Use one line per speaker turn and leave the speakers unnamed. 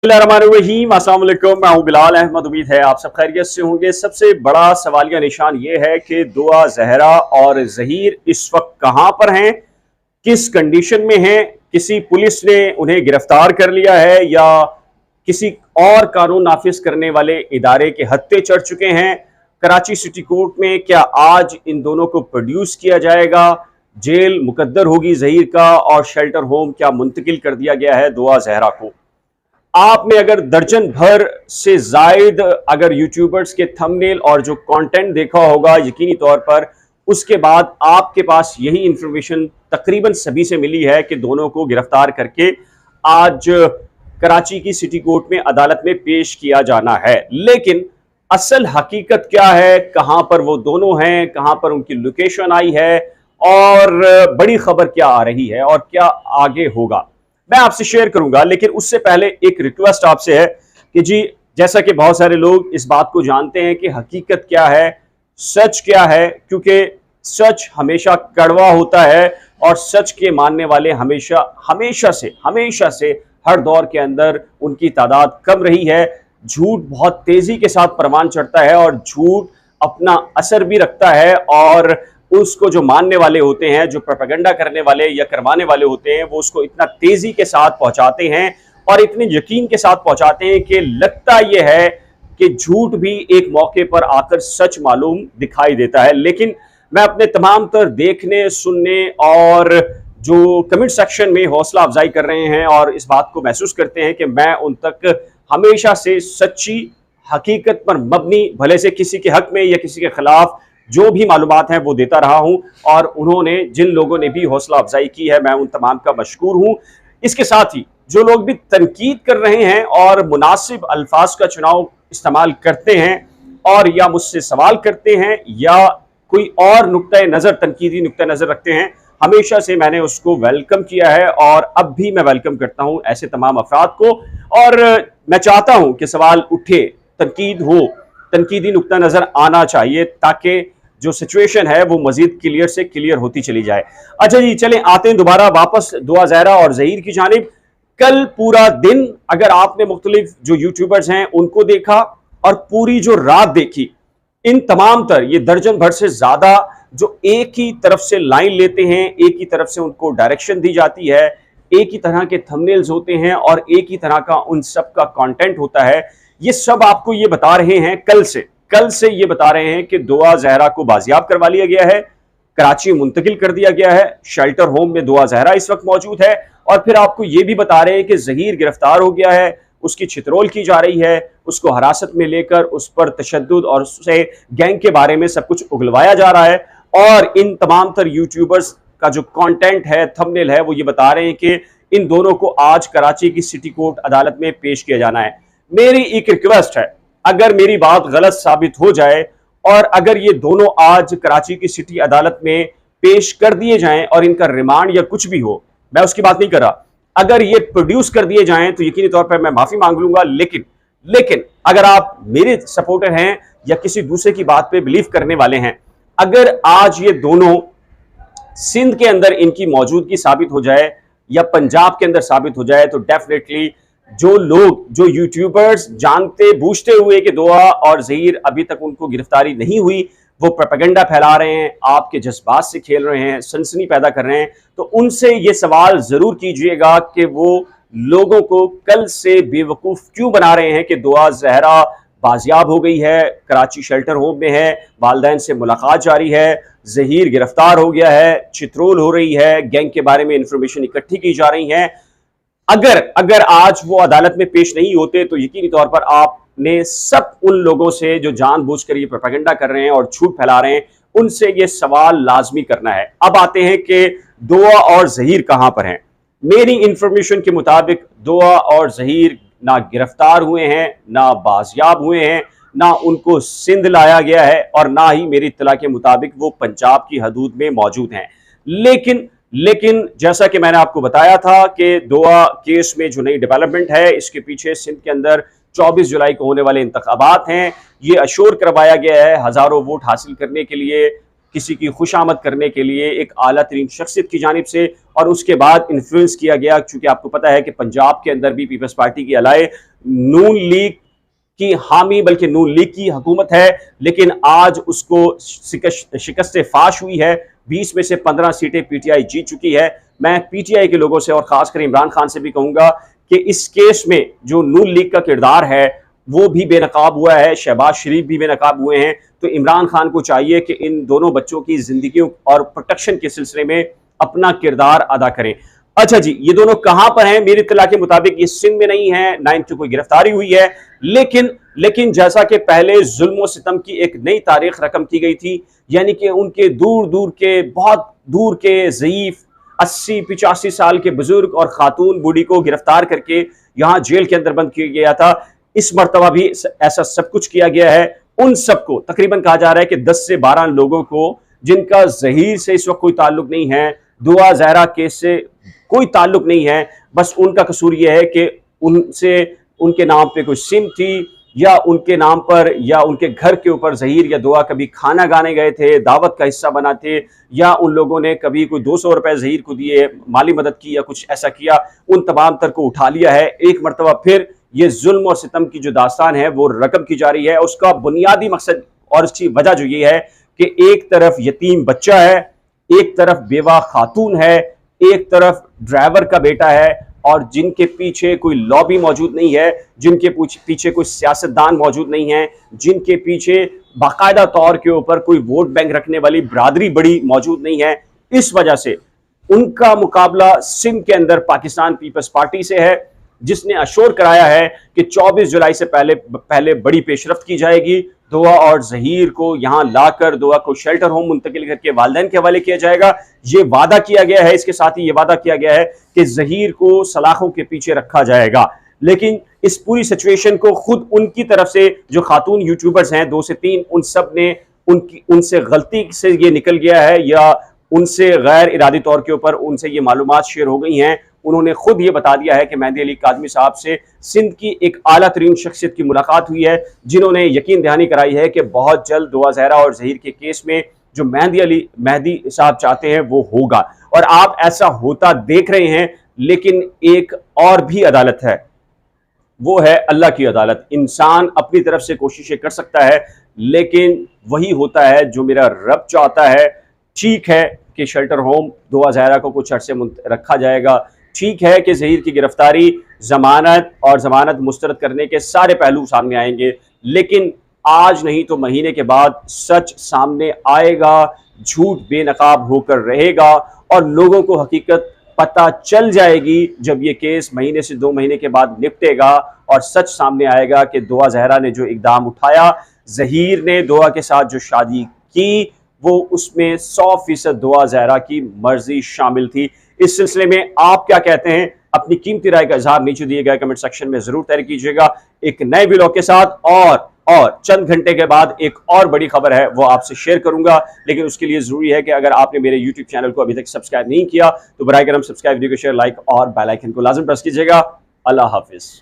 बिस्मिल्लाहिर्रहमानिर्रहीम, अस्सलाम वालेकुम। मैं हूं बिलाल अहमद। उम्मीद है आप सब खैरियत से होंगे। सबसे बड़ा सवालिया निशान ये है कि दुआ जहरा और जहीर इस वक्त कहां पर हैं, किस कंडीशन में हैं। किसी पुलिस ने उन्हें गिरफ्तार कर लिया है या किसी और कानून नाफिज करने वाले इदारे के हत्थे चढ़ चुके हैं। कराची सिटी कोर्ट में क्या आज इन दोनों को प्रोड्यूस किया जाएगा? जेल मुकद्दर होगी जहीर का और शेल्टर होम क्या मुंतकिल कर दिया गया है दुआ जहरा को? आपने अगर दर्जन भर से जायद अगर यूट्यूबर्स के थंबनेल और जो कंटेंट देखा होगा, यकीनी तौर पर उसके बाद आपके पास यही इंफॉर्मेशन तकरीबन सभी से मिली है कि दोनों को गिरफ्तार करके आज कराची की सिटी कोर्ट में अदालत में पेश किया जाना है। लेकिन असल हकीकत क्या है, कहां पर वो दोनों हैं, कहां पर उनकी लोकेशन आई है और बड़ी खबर क्या आ रही है और क्या आगे होगा, मैं आपसे शेयर करूंगा। लेकिन उससे पहले एक रिक्वेस्ट आपसे है कि जी, जैसा कि बहुत सारे लोग इस बात को जानते हैं कि हकीकत क्या है, सच क्या है, क्योंकि सच हमेशा कड़वा होता है और सच के मानने वाले हमेशा से हर दौर के अंदर उनकी तादाद कम रही है। झूठ बहुत तेजी के साथ परवान चढ़ता है और झूठ अपना असर भी रखता है और उसको जो मानने वाले होते हैं, जो प्रोपेगेंडा करने वाले या करवाने वाले होते हैं, वो उसको इतना तेजी के साथ पहुंचाते हैं और इतने यकीन के साथ पहुंचाते हैं कि लगता यह है कि झूठ भी एक मौके पर आकर सच मालूम दिखाई देता है। लेकिन मैं अपने तमाम तर देखने, सुनने और जो कमेंट सेक्शन में हौसला अफजाई कर रहे हैं और इस बात को महसूस करते हैं कि मैं उन तक हमेशा से सच्ची हकीकत पर मबनी, भले से किसी के हक में या किसी के खिलाफ जो भी मालूमात हैं वो देता रहा हूं और उन्होंने जिन लोगों ने भी हौसला अफजाई की है, मैं उन तमाम का मशकूर हूं। इसके साथ ही जो लोग भी तनकीद कर रहे हैं और मुनासिब अल्फाज का चुनाव इस्तेमाल करते हैं और या मुझसे सवाल करते हैं या कोई और नुक्ता नज़र, तनकीदी नुक्ता नज़र रखते हैं, हमेशा से मैंने उसको वेलकम किया है और अब भी मैं वेलकम करता हूं ऐसे तमाम अफराद को। और मैं चाहता हूं कि सवाल उठे, तनकीद हो, तनकीदी नुक्ता नज़र आना चाहिए ताकि जो सिचुएशन है वो मजीद क्लियर से क्लियर होती चली जाए। अच्छा जी, चलें आते हैं दोबारा वापस दुआ जहरा और जहीर की जानिब। कल पूरा दिन अगर आपने मुख्तलिफ जो यूट्यूबर्स हैं उनको देखा और पूरी जो रात देखी, इन तमाम तर ये दर्जन भर से ज्यादा जो एक ही तरफ से लाइन लेते हैं, एक ही तरफ से उनको डायरेक्शन दी जाती है, एक ही तरह के थंबनेल्स होते हैं और एक ही तरह का उन सब का कंटेंट होता है, ये सब आपको ये बता रहे हैं कल से ये बता रहे हैं कि दुआ जहरा को बाजियाब करवा लिया गया है, कराची मुंतकिल कर दिया गया है, शेल्टर होम में दुआ जहरा इस वक्त मौजूद है। और फिर आपको ये भी बता रहे हैं कि जहीर गिरफ्तार हो गया है, उसकी छितरोल की जा रही है, उसको हिरासत में लेकर उस पर तशद्दुद और उससे गैंग के बारे में सब कुछ उगलवाया जा रहा है। और इन तमाम तर यूट्यूबर्स का जो कंटेंट है, थंबनेल है, वो ये बता रहे हैं कि इन दोनों को आज कराची की सिटी कोर्ट अदालत में पेश किया जाना है। मेरी एक रिक्वेस्ट है, अगर मेरी बात गलत साबित हो जाए और अगर ये दोनों आज कराची की सिटी अदालत में पेश कर दिए जाएं और इनका रिमांड या कुछ भी हो, मैं उसकी बात नहीं कर रहा, अगर ये प्रोड्यूस कर दिए जाएं तो यकीनी तौर पर मैं माफी मांग लूंगा। लेकिन अगर आप मेरे सपोर्टर हैं या किसी दूसरे की बात पे बिलीव करने वाले हैं, अगर आज ये दोनों सिंध के अंदर इनकी मौजूदगी साबित हो जाए या पंजाब के अंदर साबित हो जाए तो डेफिनेटली जो लोग, जो यूट्यूबर्स जानते बूझते हुए कि दुआ और जहीर अभी तक उनको गिरफ्तारी नहीं हुई, वो प्रोपेगेंडा फैला रहे हैं, आपके जज्बात से खेल रहे हैं, सनसनी पैदा कर रहे हैं, तो उनसे ये सवाल जरूर कीजिएगा कि वो लोगों को कल से बेवकूफ क्यों बना रहे हैं कि दुआ जहरा बाजियाब हो गई है, कराची शेल्टर होम में है, वालिदैन से मुलाकात जारी है, जहीर गिरफ्तार हो गया है, चित्रोल हो रही है, गैंग के बारे में इंफॉर्मेशन इकट्ठी की जा रही है। अगर आज वो अदालत में पेश नहीं होते तो यकीनी तौर पर आपने सब उन लोगों से जो जानबूझकर ये प्रोपेगेंडा कर रहे हैं और झूठ फैला रहे हैं, उनसे ये सवाल लाजमी करना है। अब आते हैं कि दुआ और जहीर कहां पर हैं। मेरी इंफॉर्मेशन के मुताबिक दुआ और जहीर ना गिरफ्तार हुए हैं, ना बाजियाब हुए हैं, ना उनको सिंध लाया गया है और ना ही मेरी इत्तला के मुताबिक वो पंजाब की हदूद में मौजूद हैं। लेकिन जैसा कि मैंने आपको बताया था कि दुआ केस में जो नई डेवलपमेंट है, इसके पीछे सिंध के अंदर 24 जुलाई को होने वाले इंतखाबात हैं। ये अश्योर करवाया गया है हजारों वोट हासिल करने के लिए, किसी की खुशामद करने के लिए एक आला तरीन शख्सियत की जानिब से, और उसके बाद इन्फ्लुएंस किया गया, क्योंकि आपको पता है कि पंजाब के अंदर भी पीपल्स पार्टी की अलाए नून लीग की हामी बल्कि नून लीग की हुकूमत है, लेकिन आज उसको शिकस्त फाश हुई है। 20 में से 15 सीटें पीटीआई जीत चुकी है। मैं पीटीआई के लोगों से और खासकर इमरान खान से भी कहूंगा कि इस केस में जो नून लीग का किरदार है वो भी बेनकाब हुआ है, शहबाज शरीफ भी बेनकाब हुए हैं। तो इमरान खान को चाहिए कि इन दोनों बच्चों की जिंदगी और प्रोटेक्शन के सिलसिले में अपना किरदार अदा करें। अच्छा जी, ये दोनों कहां पर हैं? मेरी इत्तला के मुताबिक ये सिंध में नहीं है, ना इनकी कोई गिरफ्तारी हुई है, लेकिन जैसा कि पहले जुल्म और सितम की एक नई तारीख रकम की गई थी, यानी कि उनके दूर दूर के, बहुत दूर के ज़ईफ 80-85 साल के बुजुर्ग और खातून बूढ़ी को गिरफ्तार करके यहां जेल के अंदर बंद किया गया था। इस मर्तबा भी ऐसा सब कुछ किया गया है। उन सबको तकरीबन कहा जा रहा है कि 10 से 12 लोगों को, जिनका ज़हीर से इस वक्त कोई ताल्लुक नहीं है, दुआ ज़हरा केस से कोई ताल्लुक नहीं है, बस उनका कसूर यह है कि उनसे उनके नाम पे कोई सिम थी, या उनके नाम पर या उनके घर के ऊपर ज़हीर या दुआ कभी खाना गाने गए थे, दावत का हिस्सा बना थे, या उन लोगों ने कभी कोई 200 रुपए ज़हीर को दिए, माली मदद की या कुछ ऐसा किया, उन तमाम तर को उठा लिया है। एक मरतबा फिर ये जुल्म और सितम की जो दास्तान है वो रकम की जा रही है। उसका बुनियादी मकसद और उसकी वजह जो ये है कि एक तरफ यतीम बच्चा है, एक तरफ बेवा खातून है, एक तरफ ड्राइवर का बेटा है, और जिनके पीछे कोई लॉबी मौजूद नहीं है, जिनके पीछे कोई सियासतदान मौजूद नहीं है, जिनके पीछे बाकायदा तौर के ऊपर कोई वोट बैंक रखने वाली बरादरी बड़ी मौजूद नहीं है। इस वजह से उनका मुकाबला सिंध के अंदर पाकिस्तान पीपल्स पार्टी से है, जिसने अशोर कराया है कि 24 जुलाई से पहले बड़ी पेशरफ्त की जाएगी। दुआ और ज़हीर को यहां लाकर दुआ को शेल्टर होम मुंतकिल करके वालिदैन के हवाले किया जाएगा। ये वादा किया गया है। इसके साथ ही ये वादा किया गया है कि ज़हीर को सलाखों के पीछे रखा जाएगा। लेकिन इस पूरी सिचुएशन को खुद उनकी तरफ से जो खातून यूट्यूबर्स हैं 2 से 3, उन सब ने उनसे गलती से ये निकल गया है, या उनसे गैर इरादी तौर के ऊपर उनसे ये मालूमात शेयर हो गई हैं। उन्होंने खुद ये बता दिया है कि मेहदी अली कादमी साहब से सिंध की एक आला तरीन शख्सियत की मुलाकात हुई है, जिन्होंने यकीन दहानी कराई है कि बहुत जल्द दुआ ज़हरा और ज़हीर के केस में जो मेहदी साहब चाहते हैं वो होगा। और आप ऐसा होता देख रहे हैं। लेकिन एक और भी अदालत है, वो है अल्लाह की अदालत। इंसान अपनी तरफ से कोशिशें कर सकता है, लेकिन वही होता है जो मेरा रब चाहता है। ठीक है कि शेल्टर होम दुआ ज़हरा को कुछ अर्से रखा जाएगा, ठीक है कि ज़हीर की गिरफ्तारी, जमानत मुस्तरद करने के सारे पहलू सामने आएंगे, लेकिन आज नहीं तो महीने के बाद सच सामने आएगा, झूठ बेनकाब होकर रहेगा, और लोगों को हकीकत पता चल जाएगी जब ये केस महीने से 2 महीने के बाद निपटेगा, और सच सामने आएगा कि दुआ ज़हरा ने जो इकदाम उठाया, ज़हीर ने दुआ के साथ जो शादी की, वो उसमें 100% दुआ ज़हरा की मर्जी शामिल थी। इस सिलसिले में आप क्या कहते हैं? अपनी कीमती राय का इजहार नीचे दिए गए कमेंट सेक्शन में जरूर तय कीजिएगा। एक नए व्लॉग के साथ और चंद घंटे के बाद एक और बड़ी खबर है वो आपसे शेयर करूंगा, लेकिन उसके लिए जरूरी है कि अगर आपने मेरे YouTube चैनल को अभी तक सब्सक्राइब नहीं किया तो बराए करम सब्सक्राइब, वीडियो को शेयर, लाइक और बेल आइकन को लाजम प्रेस कीजिएगा। अल्लाह हाफिज।